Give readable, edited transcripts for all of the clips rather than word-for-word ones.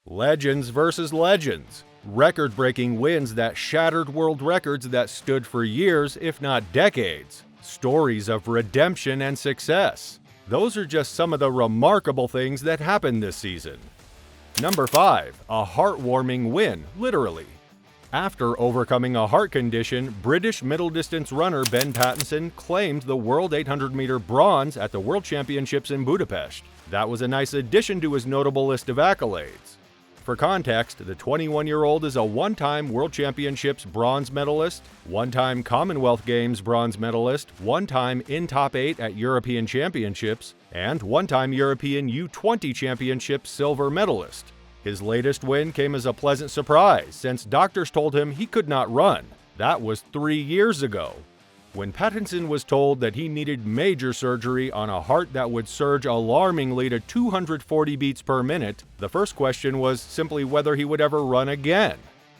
Legends versus legends. Record-breaking wins that shattered world records that stood for years, if not decades. Stories of redemption and success. Those are just some of the remarkable things that happened this season. Number 5. A heartwarming win, literally. After overcoming a heart condition, British middle distance runner Ben Pattison claimed the World 800-meter bronze at the World Championships in Budapest. That was a nice addition to his notable list of accolades. For context, the 21-year-old is a one-time World Championships bronze medalist, one-time Commonwealth Games bronze medalist, one-time in top 8 at European Championships, and one-time European U20 Championships Silver medalist. His latest win came as a pleasant surprise, since doctors told him he could not run. That was 3 years ago. When Patterson was told that he needed major surgery on a heart that would surge alarmingly to 240 beats per minute, the first question was simply whether he would ever run again.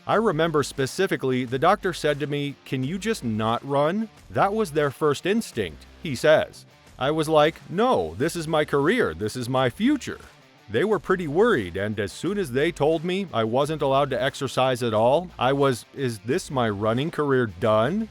I remember specifically the doctor said to me, "Can you just not run?" That was their first instinct, he says. I was like, "No, this is my career, this is my future." They were pretty worried, and as soon as they told me I wasn't allowed to exercise at all, is this my running career done?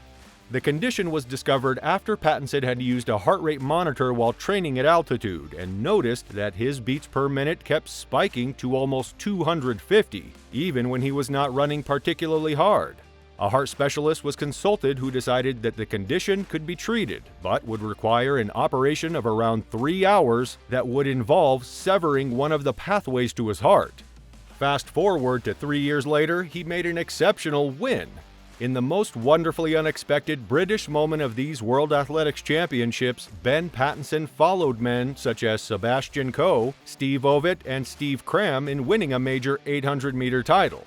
The condition was discovered after Patterson had used a heart rate monitor while training at altitude and noticed that his beats per minute kept spiking to almost 250, even when he was not running particularly hard. A heart specialist was consulted who decided that the condition could be treated, but would require an operation of around 3 hours that would involve severing one of the pathways to his heart. Fast forward to 3 years later, he made an exceptional win. In the most wonderfully unexpected British moment of these World Athletics Championships, Ben Pattison followed men such as Sebastian Coe, Steve Ovett, and Steve Cram in winning a major 800-meter title.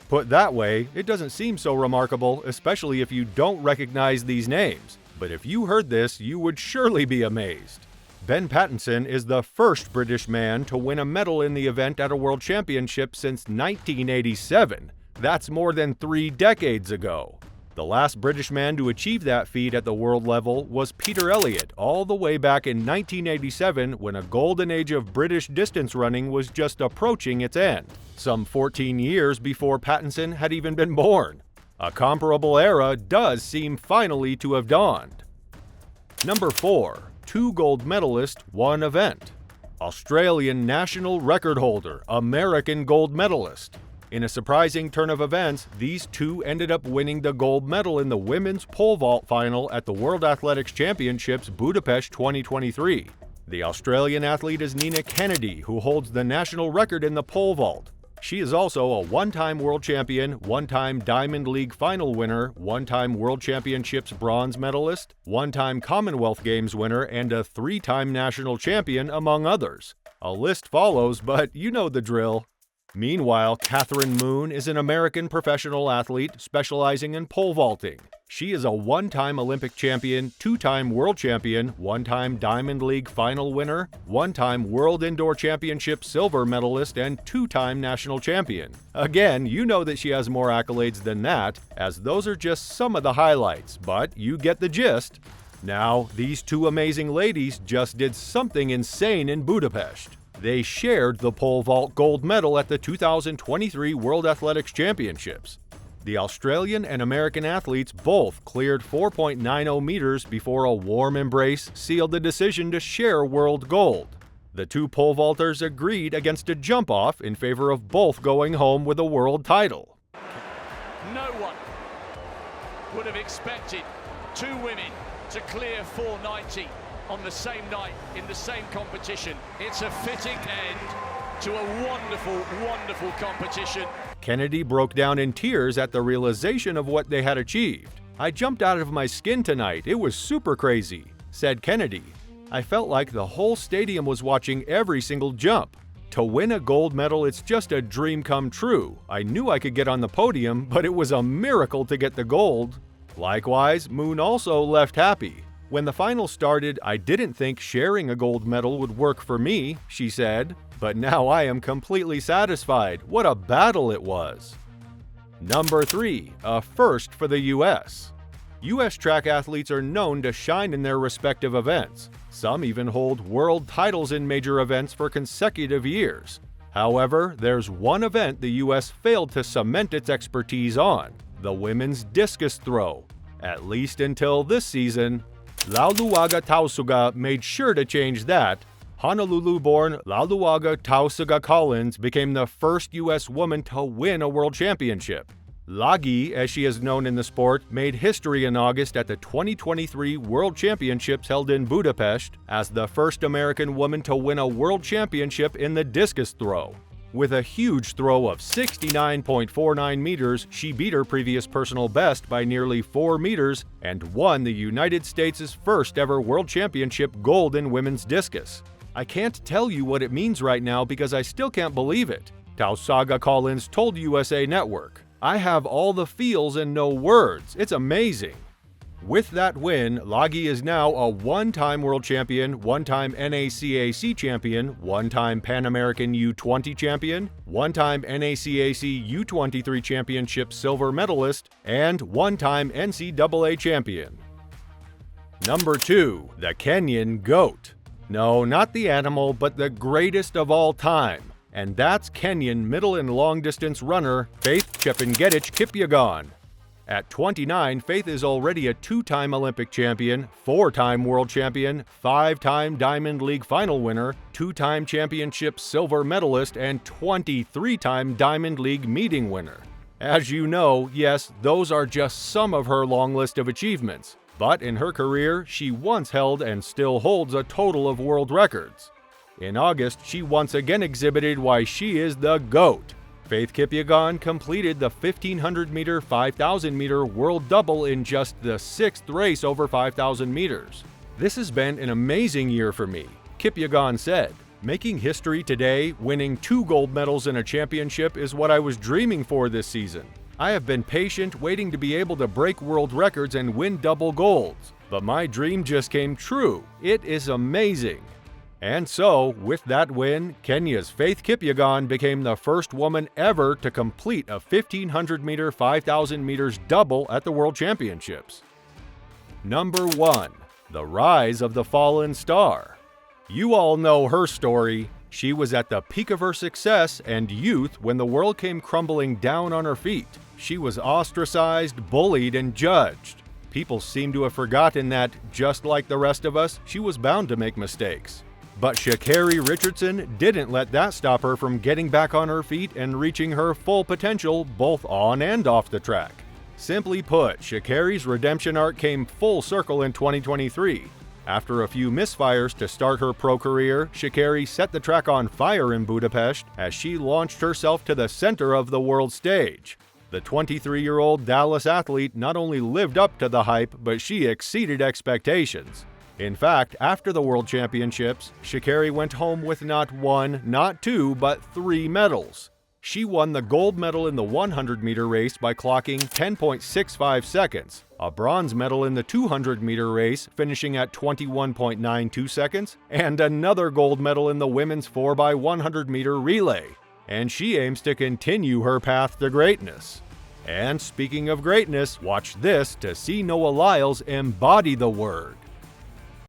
Put that way, it doesn't seem so remarkable, especially if you don't recognize these names. But if you heard this, you would surely be amazed. Ben Pattison is the first British man to win a medal in the event at a World Championship since 1987. That's more than 3 decades ago. The last British man to achieve that feat at the world level was Peter Elliott, all the way back in 1987 when a golden age of British distance running was just approaching its end, some 14 years before Patterson had even been born. A comparable era does seem finally to have dawned. Number 4. 2 gold medalists, 1 event. Australian national record holder, American gold medalist. In a surprising turn of events, these two ended up winning the gold medal in the women's pole vault final at the World Athletics Championships Budapest 2023. The Australian athlete is Nina Kennedy, who holds the national record in the pole vault. She is also a one-time world champion, one-time Diamond League final winner, one-time World Championships bronze medalist, one-time Commonwealth Games winner, and a 3-time national champion, among others. A list follows, but you know the drill. Meanwhile, Catherine Moon is an American professional athlete specializing in pole vaulting. She is a one-time Olympic champion, 2-time world champion, one-time Diamond League final winner, one-time World Indoor Championship silver medalist, and 2-time national champion. Again, you know that she has more accolades than that, as those are just some of the highlights, but you get the gist. Now, these two amazing ladies just did something insane in Budapest. They shared the pole vault gold medal at the 2023 World Athletics Championships. The Australian and American athletes both cleared 4.90 meters before a warm embrace sealed the decision to share world gold. The two pole vaulters agreed against a jump-off in favor of both going home with a world title. No one would have expected 2 women to clear 490 on the same night in the same competition. It's a fitting end to a wonderful, wonderful competition. Kennedy broke down in tears at the realization of what they had achieved. "I jumped out of my skin tonight. It was super crazy," said Kennedy. "I felt like the whole stadium was watching every single jump. To win a gold medal, it's just a dream come true. I knew I could get on the podium, but it was a miracle to get the gold." Likewise, Moon also left happy. "When the final started, I didn't think sharing a gold medal would work for me," she said, "but now I am completely satisfied. What a battle it was." Number 3. A first for the U.S. U.S. track athletes are known to shine in their respective events. Some even hold world titles in major events for consecutive years. However, there's one event the U.S. failed to cement its expertise on: the women's discus throw. At least until this season. Lauluaga Tausuga made sure to change that. Honolulu-born Lauluaga Tausuga Collins became the first U.S. woman to win a world championship. Lagi, as she is known in the sport, made history in August at the 2023 World Championships held in Budapest as the first American woman to win a world championship in the discus throw. With a huge throw of 69.49 meters, she beat her previous personal best by nearly 4 meters and won the United States' first ever world championship gold in women's discus. I can't tell you what it means right now because I still can't believe it. Tausuga Collins told USA Network, "I have all the feels and no words. It's amazing." With that win, Lagi is now a one-time world champion, one-time NACAC champion, one-time Pan American U20 champion, one-time NACAC U23 Championships Silver medalist, and one-time NCAA champion. Number 2. The Kenyan GOAT. No, not the animal, but the greatest of all time. And that's Kenyan middle and long distance runner Faith Chepngetich Kipyegon. At 29, Faith is already a 2-time Olympic champion, 4-time world champion, 5-time Diamond League final winner, 2-time championship silver medalist, and 23-time Diamond League meeting winner. As you know, yes, those are just some of her long list of achievements. But in her career, she once held and still holds a total of world records. In August, she once again exhibited why she is the GOAT. Faith Kipyegon completed the 1,500-meter, 5,000-meter world double in just the 6th race over 5,000 meters. "This has been an amazing year for me," Kipyegon said. "Making history today, winning 2 gold medals in a championship is what I was dreaming for this season. I have been patient, waiting to be able to break world records and win double golds. But my dream just came true. It is amazing." And so, with that win, Kenya's Faith Kipyegon became the first woman ever to complete a 1,500-meter, 5,000 meters double at the World Championships. Number 1. The Rise of the Fallen Star. You all know her story. She was at the peak of her success and youth when the world came crumbling down on her feet. She was ostracized, bullied, and judged. People seem to have forgotten that, just like the rest of us, she was bound to make mistakes. But Shakeri Richardson didn't let that stop her from getting back on her feet and reaching her full potential both on and off the track. Simply put, Shakeri's redemption arc came full circle in 2023. After a few misfires to start her pro career, Shakeri set the track on fire in Budapest as she launched herself to the center of the world stage. The 23-year-old Dallas athlete not only lived up to the hype, but she exceeded expectations. In fact, after the World Championships, Shakeri went home with not 1, not 2, but 3 medals. She won the gold medal in the 100-meter race by clocking 10.65 seconds, a bronze medal in the 200-meter race finishing at 21.92 seconds, and another gold medal in the women's 4x100-meter relay. And she aims to continue her path to greatness. And speaking of greatness, watch this to see Noah Lyles embody the word.